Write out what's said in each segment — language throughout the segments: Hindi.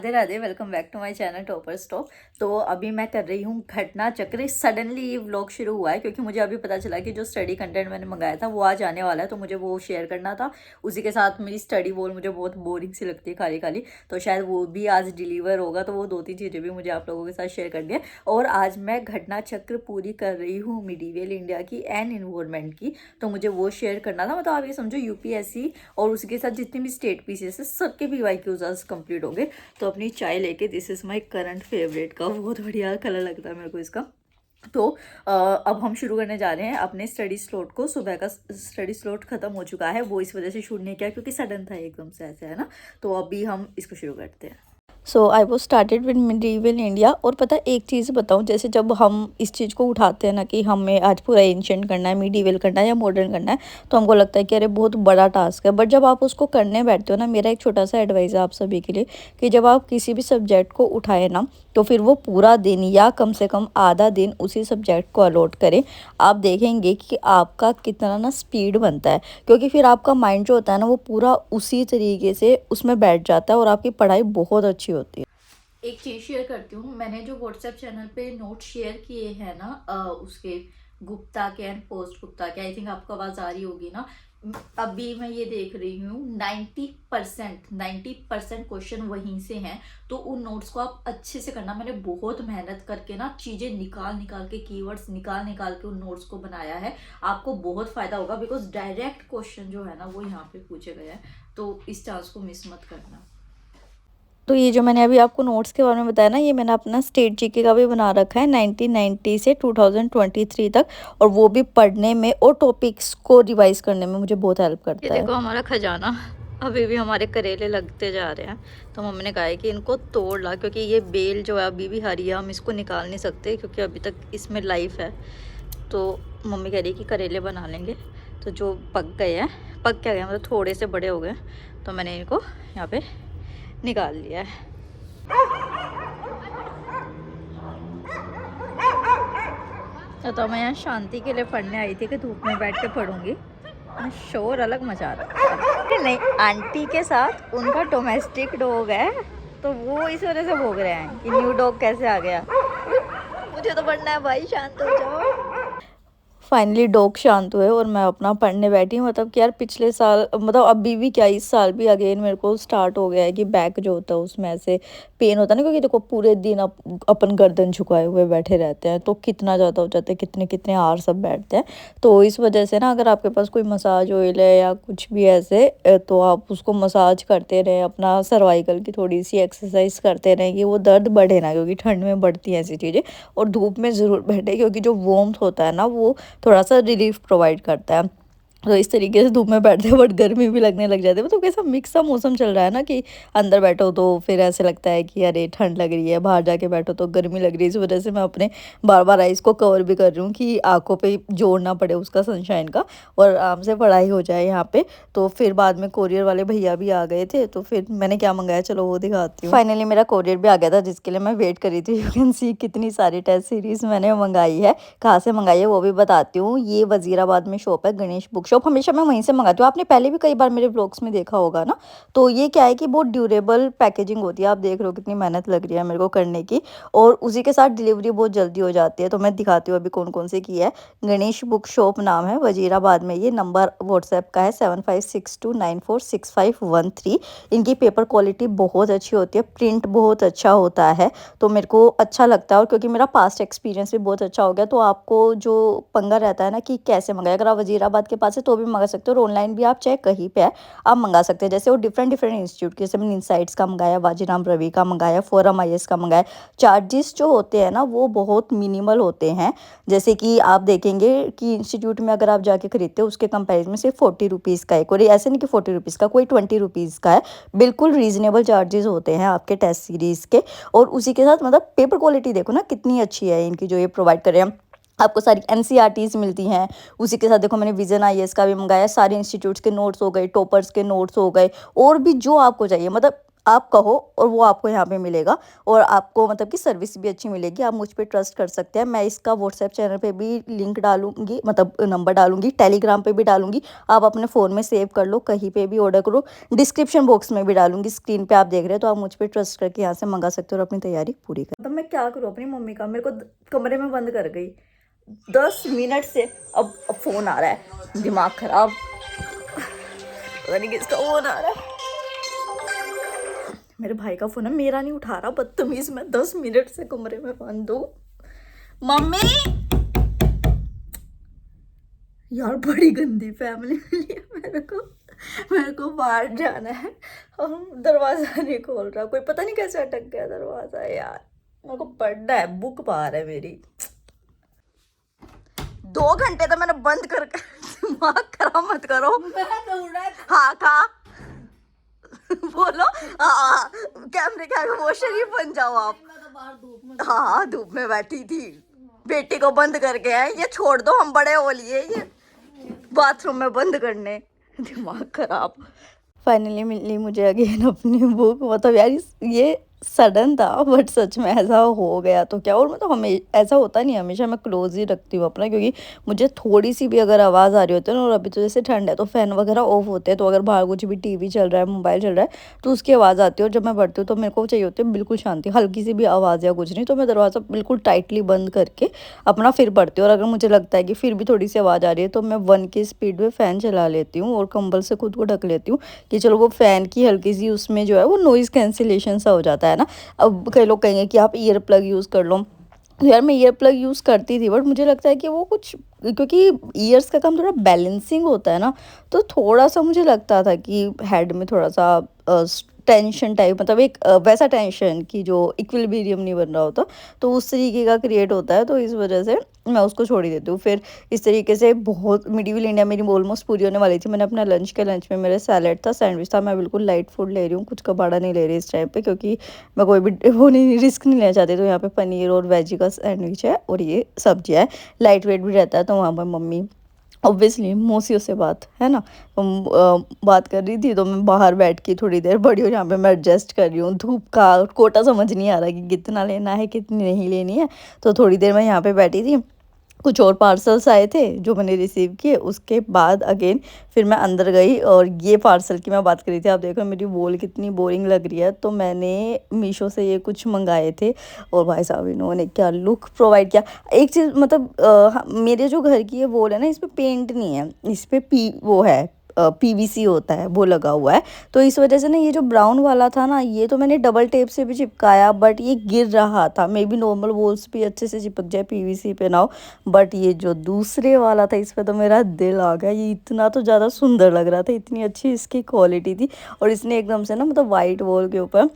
Radhe Radhe, welcome back to my channel topper stop. तो अभी मैं कर रही हूँ घटना चक्र। सडनली ये व्लॉग शुरू हुआ है क्योंकि मुझे अभी पता चला कि जो स्टडी कंटेंट मैंने मंगाया था वो आज आने वाला है, तो मुझे वो शेयर करना था। उसी के साथ मेरी स्टडी वॉल मुझे बहुत बोरिंग सी लगती है, खाली खाली, तो शायद वो भी आज डिलीवर होगा। तो वो 2-3 चीज़ें भी मुझे आप लोगों के साथ शेयर करनी है। और आज मैं घटना चक्र पूरी कर रही हूँ मिडीवियल इंडिया की एंड इन्वायरमेंट की, तो मुझे वो शेयर करना था। मतलब आप ये समझो यूपीएससी और उसके साथ जितने भी स्टेट पीसीएस है सबके PYQs आज कंप्लीट हो गए। तो अपनी चाय लेके, this is my current favourite का, बहुत बढ़िया कलर लगता है मेरे को इसका। तो अब हम शुरू करने जा रहे हैं अपने स्टडी स्लॉट को। सुबह का स्टडी स्लॉट ख़त्म हो चुका है, वो इस वजह से शूट नहीं किया क्योंकि सडन था एकदम से, ऐसे है ना। तो अभी हम इसको शुरू करते हैं। So I was started with medieval India. और पता एक चीज़ बताऊँ, जैसे जब हम इस चीज़ को उठाते हैं ना कि हमें आज पूरा एंशिएंट करना है, मिडीवल करना है या मॉडर्न करना है, तो हमको लगता है कि अरे बहुत बड़ा टास्क है। बट जब आप उसको करने बैठते हो ना, मेरा एक छोटा सा एडवाइस है आप सभी के लिए कि जब आप किसी भी सब्जेक्ट को उठाए ना, तो फिर वो पूरा दिन या कम से कम आधा दिन उसी सब्जेक्ट को अलॉट करें। आप देखेंगे कि आपका कितना ना स्पीड बनता है, क्योंकि फिर आपका माइंड जो होता है ना वो पूरा उसी तरीके से उसमें बैठ जाता है और आपकी पढ़ाई बहुत अच्छी होती है। एक चीज़ शेयर करती हूँ, मैंने जो व्हाट्सएप चैनल पे नोट शेयर किए हैं ना, उसके गुप्ता के एंड पोस्ट गुप्ता के, आई थिंक आपको आवाज़ आ रही होगी ना। अभी मैं ये देख रही हूँ 90% क्वेश्चन वहीं से हैं। तो उन नोट्स को आप अच्छे से करना। मैंने बहुत मेहनत करके ना चीज़ें निकाल के, कीवर्ड्स निकाल के उन नोट्स को बनाया है। आपको बहुत फ़ायदा होगा बिकॉज डायरेक्ट क्वेश्चन जो है ना वो यहाँ पे पूछे गए हैं, तो इस चांस को मिस मत करना। तो ये जो मैंने अभी आपको नोट्स के बारे में बताया ना, ये मैंने अपना स्टेट जीके का भी बना रखा है 1990 से 2023 तक, और वो भी पढ़ने में और टॉपिक्स को रिवाइज करने में मुझे बहुत हेल्प करता है। ये देखो हमारा खजाना, अभी भी हमारे करेले लगते जा रहे हैं। तो मम्मी ने कहा है कि इनको तोड़ ला, क्योंकि ये बेल जो है अभी भी हरी है, हम इसको निकाल नहीं सकते क्योंकि अभी तक इसमें लाइफ है। तो मम्मी कह रही है कि करेले बना लेंगे। तो जो पक गए हैं, पक क्या गए मतलब थोड़े से बड़े हो गए, तो मैंने इनको यहाँ पे निकाल लिया है। तो मैं यहाँ शांति के लिए पढ़ने आई थी कि धूप में बैठ के पढ़ूंगी। शोर अलग मचा रहा है। नहीं, आंटी के साथ उनका डोमेस्टिक डॉग है, तो वो इस वजह से भोग रहे हैं कि न्यू डॉग कैसे आ गया। मुझे तो पढ़ना है भाई, शांत हो जाओ। फाइनली डॉग शांत हुए और मैं अपना पढ़ने बैठी हूँ। मतलब कि यार पिछले साल, मतलब अभी भी क्या इस साल भी अगेन मेरे को स्टार्ट हो गया है कि बैक जो होता है उसमें ऐसे पेन होता है ना, क्योंकि देखो पूरे दिन अपन गर्दन झुकाए हुए बैठे रहते हैं, तो कितना ज़्यादा हो जाता है, कितने कितने आवर सब बैठते हैं। तो इस वजह से ना अगर आपके पास कोई मसाज ऑयल है या कुछ भी ऐसे, तो आप उसको मसाज करते रहें, अपना सर्वाइकल की थोड़ी सी एक्सरसाइज करते रहें कि वो दर्द बढ़े ना, क्योंकि ठंड में बढ़ती हैं ऐसी चीज़ें। और धूप में ज़रूर बैठे, क्योंकि जो वार्मथ होता है ना वो थोड़ा सा रिलीफ प्रोवाइड करता है। तो इस तरीके से धूप में बैठते हैं, बट गर्मी भी लगने लग जाती है। मतलब कैसा मिक्स सा मौसम चल रहा है ना कि अंदर बैठो तो फिर ऐसे लगता है कि अरे ठंड लग रही है, बाहर जाके बैठो तो गर्मी लग रही है। इस वजह से मैं अपने बार बार आइज़ को कवर भी कर रही हूँ कि आंखों पे जोर ना पड़े उसका, सनशाइन का, और आराम से पढ़ाई हो जाए यहाँ पे। तो फिर बाद में कोरियर वाले भैया भी आ गए थे, तो फिर मैंने क्या मंगाया चलो वो दिखाती हूँ। फाइनली मेरा कोरियर भी आ गया था, जिसके लिए मैं वेट कर रही थी। यू कैन सी कितनी सारी टेस्ट सीरीज़ मैंने मंगाई है। कहाँ से मंगाई है वो भी बताती हूँ। ये वजीराबाद में शॉप है, गणेश बुक शॉप। हमेशा मैं वहीं से मंगाती हूँ, आपने पहले भी कई बार मेरे ब्लॉग्स में देखा होगा ना। तो ये क्या है कि बहुत ड्यूरेबल पैकेजिंग होती है। आप देख रहे हो कितनी मेहनत लग रही है मेरे को करने की, और उसी के साथ डिलीवरी बहुत जल्दी हो जाती है। तो मैं दिखाती हूँ अभी कौन कौन से की है। गणेश बुक शॉप नाम है, वजीराबाद में। ये नंबर व्हाट्सएप का है 7562946513। इनकी पेपर क्वालिटी बहुत अच्छी होती है, प्रिंट बहुत अच्छा होता है, तो मेरे को अच्छा लगता है। और क्योंकि मेरा पास्ट एक्सपीरियंस भी बहुत अच्छा हो गया, तो आपको जो पंगा रहता है ना कि कैसे मंगाए, अगर आप वजीराबाद के पास है तो भी मंगा सकते हो, और ऑनलाइन भी आप चाहे कहीं पे है आप मंगा सकते हैं। जैसे वो डिफरेंट इंस्टीट्यूट के, जैसे मैंने इनसाइट्स का मंगाया, वाजीराम रवि का मंगाया, फोरम IAS का मंगाया। चार्जेस जो होते हैं ना वो बहुत मिनिमल होते हैं। जैसे कि आप देखेंगे कि इंस्टीट्यूट में अगर आप जाके खरीदते हो उसके कंपेरिजन में सिर्फ 40 रुपीज़ का है, कोई ऐसे नहीं कि 40 रुपीज़ का, कोई 20 रुपीज़ का है। बिल्कुल रीजनेबल चार्जेस होते हैं आपके टेस्ट सीरीज़ के। और उसी के साथ मतलब पेपर क्वालिटी देखो ना कितनी अच्छी है इनकी, जो ये प्रोवाइड कर रहे हैं। आपको सारी NCERTs मिलती हैं। उसी के साथ देखो मैंने विजन IAS का भी मंगाया। सारे इंस्टीट्यूट्स के नोट्स हो गए, टॉपर्स के नोट्स हो गए, और भी जो आपको चाहिए, मतलब आप कहो और वो आपको यहाँ पे मिलेगा, और आपको मतलब कि सर्विस भी अच्छी मिलेगी। आप मुझ पे ट्रस्ट कर सकते हैं। मैं इसका व्हाट्सएप चैनल पे भी लिंक डालूँगी, मतलब नंबर डालूँगी, टेलीग्राम पे भी डालूँगी। आप अपने फ़ोन में सेव कर लो, कहीं पे भी ऑर्डर करो। डिस्क्रिप्शन बॉक्स में भी डालूँगी, स्क्रीन पे आप देख रहे हो, तो आप मुझ पे ट्रस्ट करके यहाँ से मंगा सकते हो और अपनी तैयारी पूरी कर। मतलब मैं क्या करूँ अपनी मम्मी का, मेरे को कमरे में बंद कर गई 10 मिनट से। अब फ़ोन आ रहा है, दिमाग ख़राब, पता नहीं किसका फ़ोन आ रहा है। मेरे भाई का फोन है, मेरा नहीं उठा रहा, बदतमीज। मैं 10 मिनट से कमरे में बंद हूँ। मम्मी यार, बड़ी गंदी फैमिली मिली है मेरे को बाहर जाना है और दरवाजा नहीं खोल रहा कोई, पता नहीं कैसे अटक गया दरवाजा यार। मेरे को पढ़ना है, बुक बाहर है मेरी। 2 घंटे तो मैंने बंद कर दिमाग खराब मत करो। हाँ खा बोलो। हाँ, कैमरे के आगे वो शरीफ बन जाओ आप। हाँ, धूप में बैठी थी, बेटी को बंद करके आए। ये छोड़ दो, हम बड़े हो लिए ये बाथरूम में बंद करने, दिमाग खराब। फाइनली मिली मुझे अगेन अपनी बुक। मतलब यार ये सडन था, बट सच में ऐसा हो गया तो क्या। और मतलब हमें ऐसा होता नहीं, हमेशा मैं क्लोज ही रखती हूँ अपना, क्योंकि मुझे थोड़ी सी भी अगर आवाज़ आ रही होती है ना, और अभी तो जैसे ठंड है तो फ़ैन वगैरह ऑफ होते हैं, तो अगर बाहर कुछ भी टीवी चल रहा है, मोबाइल चल रहा है, तो उसकी आवाज़ आती है। और जब मैं पढ़ती हूँ तो मेरे को चाहिए होती है बिल्कुल शांति, हल्की सी भी आवाज़ या कुछ नहीं, तो मैं दरवाज़ा बिल्कुल टाइटली बंद करके अपना फिर पढ़ती हूँ। और अगर मुझे लगता है कि फिर भी थोड़ी सी आवाज़ आ रही है, तो मैं 1 की स्पीड में फ़ैन चला लेती हूँ और कंबल से खुद को ढक लेती हूँ, कि चलो वो फ़ैन की हल्की सी उसमें जो है वो नॉइज़ कैंसिलेशन सा हो जाता है ना। अब कई लोग कहेंगे कि आप ईयर प्लग यूज़ कर लो। तो यार मैं ईयर प्लग यूज़ करती थी, बट मुझे लगता है कि वो कुछ, क्योंकि ईयर्स का काम थोड़ा बैलेंसिंग होता है ना, तो थोड़ा सा मुझे लगता था कि हेड में थोड़ा सा टेंशन टाइप, मतलब एक वैसा टेंशन कि जो इक्विलिब्रियम नहीं बन रहा होता, तो उस तरीके का क्रिएट होता है। तो इस वजह से मैं उसको छोड़ ही देती हूँ। फिर इस तरीके से बहुत मिडीवल इंडिया मेरी ऑलमोस्ट पूरी होने वाली थी। मैंने अपना लंच में मेरे सैलेड था, सैंडविच था। मैं बिल्कुल लाइट फूड ले रही हूँ, कुछ कबाड़ा नहीं ले रही इस टाइम पे, क्योंकि मैं कोई भी वो नहीं, रिस्क नहीं लेना चाहती। तो यहाँ पे पनीर और वेजी का सैंडविच है, और ये सब्जियाँ है, लाइट वेट भी रहता है। तो वहाँ पर मम्मी ऑब्वियसली मौसियों से बात है ना, तो बात कर रही थी, तो मैं बाहर बैठ के थोड़ी देर बड़ी, और यहाँ पे मैं एडजस्ट कर रही हूँ। धूप का कोटा समझ नहीं आ रहा कि कितना लेना है कितनी नहीं लेनी है। तो थोड़ी देर मैं यहाँ पे बैठी थी, कुछ और पार्सल्स आए थे जो मैंने रिसीव किए। उसके बाद अगेन फिर मैं अंदर गई, और ये पार्सल की मैं बात करी थी। आप देखो मेरी वॉल कितनी बोरिंग लग रही है, तो मैंने मीशो से ये कुछ मंगाए थे, और भाई साहब इन्होंने क्या लुक प्रोवाइड किया। एक चीज़ मतलब मेरे जो घर की ये वॉल है ना, इस पर पेंट नहीं है, इस पर वो है, पीवीसी होता है, वो लगा हुआ है। तो इस वजह से ना ये जो ब्राउन वाला था ना, ये तो मैंने डबल टेप से भी चिपकाया, बट ये गिर रहा था। मे बी नॉर्मल वॉल्स भी अच्छे से चिपक जाए पीवीसी पे ना हो, बट ये जो दूसरे वाला था, इस पे तो मेरा दिल आ गया। ये इतना तो ज़्यादा सुंदर लग रहा था, इतनी अच्छी इसकी क्वालिटी थी, और इसने एकदम से ना मतलब वाइट वॉल के ऊपर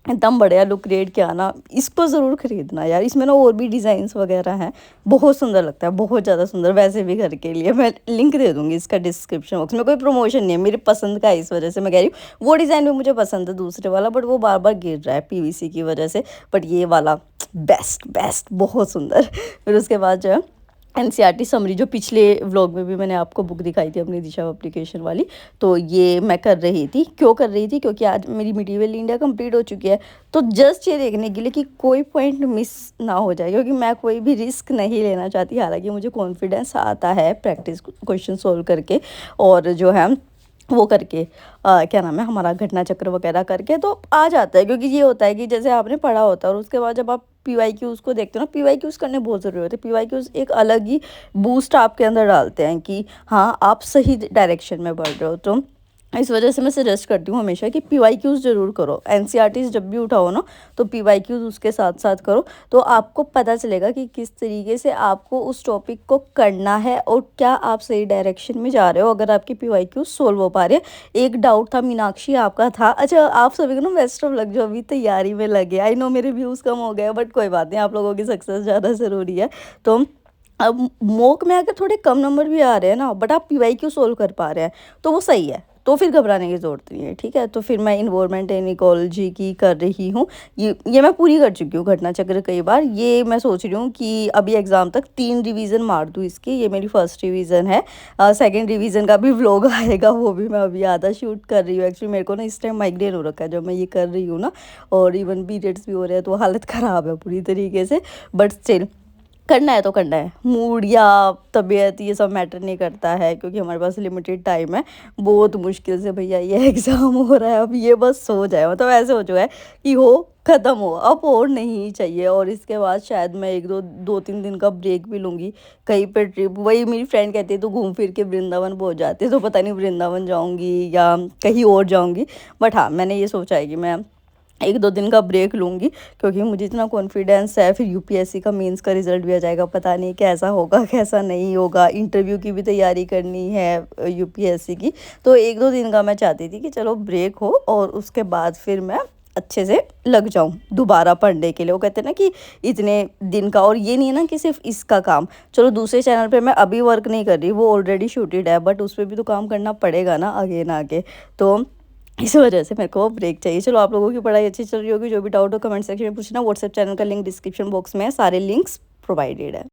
एकदम बढ़िया लुक क्रिएट किया ना। इसको ज़रूर खरीदना यार, इसमें ना और भी डिज़ाइंस वगैरह हैं, बहुत सुंदर लगता है, बहुत ज़्यादा सुंदर। वैसे भी घर के लिए मैं लिंक दे दूँगी इसका डिस्क्रिप्शन बॉक्स में। कोई प्रमोशन नहीं है, मेरी पसंद का है, इस वजह से मैं कह रही हूँ। वो डिज़ाइन भी मुझे पसंद है दूसरे वाला, बट वो बार बार गिर रहा है पीवीसी की वजह से। बट ये वाला बेस्ट बेस्ट, बहुत सुंदर। फिर उसके बाद जो है एनसीईआरटी समरी, जो पिछले व्लॉग में भी मैंने आपको बुक दिखाई थी अपनी दिशा एप्लीकेशन वाली, तो ये मैं कर रही थी। क्यों कर रही थी? क्योंकि आज मेरी मिडीवल इंडिया कंप्लीट हो चुकी है, तो जस्ट ये देखने के लिए कि कोई पॉइंट मिस ना हो जाए, क्योंकि मैं कोई भी रिस्क नहीं लेना चाहती। हालांकि मुझे कॉन्फिडेंस आता है प्रैक्टिस क्वेश्चन सोल्व करके, और जो है वो करके क्या नाम है, हमारा घटना चक्र वगैरह करके तो आ जाता है। क्योंकि ये होता है कि जैसे आपने पढ़ा होता है, और उसके बाद जब आप PYQs को देखते हो ना, PYQs करने बहुत ज़रूरी होते हैं। PYQs एक अलग ही बूस्ट आपके अंदर डालते हैं कि हाँ आप सही डायरेक्शन में बढ़ रहे हो। तो इस वजह से मैं सजेस्ट करती हूँ हमेशा कि PYQs ज़रूर करो। NCERTs जब भी उठाओ ना, तो PYQs उसके साथ साथ करो, तो आपको पता चलेगा कि किस तरीके से आपको उस टॉपिक को करना है, और क्या आप सही डायरेक्शन में जा रहे हो, अगर आपके PYQs सोल्व हो पा रहे हैं। एक डाउट था मीनाक्षी आपका था, अच्छा आप सभी को ना बेस्ट ऑफ लक जो अभी तैयारी में लगे। आई नो मेरे व्यूज़ कम हो गए, बट कोई बात नहीं, आप लोगों की सक्सेस ज़्यादा ज़रूरी है। तो अब मॉक में अगर थोड़े कम नंबर भी आ रहे हैं ना, बट आप PYQ सोल्व कर पा रहे हैं, तो वो सही है। तो फिर घबराने की ज़रूरत नहीं है, ठीक है। तो फिर मैं इन्वायरमेंट एंड इकोलॉजी की कर रही हूँ। ये मैं पूरी कर चुकी हूँ घटना चक्र कई बार। ये मैं सोच रही हूँ कि अभी एग्ज़ाम तक 3 रिवीज़न मार दूँ इसकी। ये मेरी फर्स्ट रिवीज़न है। सेकंड रिवीज़न का भी व्लॉग आएगा, वो भी मैं अभी आधा शूट कर रही हूँ। एक्चुअली मेरे को ना इस टाइम माइग्रेन हो रखा है जब मैं ये कर रही हूँ ना, और इवन पीरियड्स भी हो रहे हैं, तो हालत ख़राब है पूरी तरीके से। बट स्टिल करना है तो करना है। मूड या तबीयत ये सब मैटर नहीं करता है, क्योंकि हमारे पास लिमिटेड टाइम है। बहुत मुश्किल से भैया ये एग्ज़ाम हो रहा है, अब ये बस हो जाए, मतलब ऐसे हो चुका है कि हो ख़त्म हो, अब और नहीं चाहिए। और इसके बाद शायद मैं 2-3 दिन का ब्रेक भी लूँगी, कहीं पे ट्रिप। वही मेरी फ्रेंड कहती है तो घूम फिर के वृंदावन पहुँच जाती है, तो पता नहीं वृंदावन जाऊँगी या कहीं और जाऊँगी। बट हाँ, मैंने ये सोचा है कि मैं 1-2 दिन का ब्रेक लूँगी, क्योंकि मुझे इतना कॉन्फिडेंस है। फिर यूपीएससी का मेंस का रिज़ल्ट भी आ जाएगा, पता नहीं कैसा होगा कैसा नहीं होगा। इंटरव्यू की भी तैयारी करनी है यूपीएससी की। तो 1-2 दिन का मैं चाहती थी कि चलो ब्रेक हो, और उसके बाद फिर मैं अच्छे से लग जाऊँ दोबारा पढ़ने के लिए। वो कहते हैं ना कि इतने दिन का, और ये नहीं है ना कि सिर्फ इसका काम। चलो दूसरे चैनल पे मैं अभी वर्क नहीं कर रही, वो ऑलरेडी शूटेड है, बट उस पे भी तो काम करना पड़ेगा ना अगेन आगे। तो इस वजह से मेरे को ब्रेक चाहिए। चलो, आप लोगों की पढ़ाई अच्छी चल रही होगी। जो भी डाउट हो कमेंट सेक्शन में पूछना। व्हाट्सएप चैनल का लिंक डिस्क्रिप्शन बॉक्स में है, सारे लिंक्स प्रोवाइडेड है।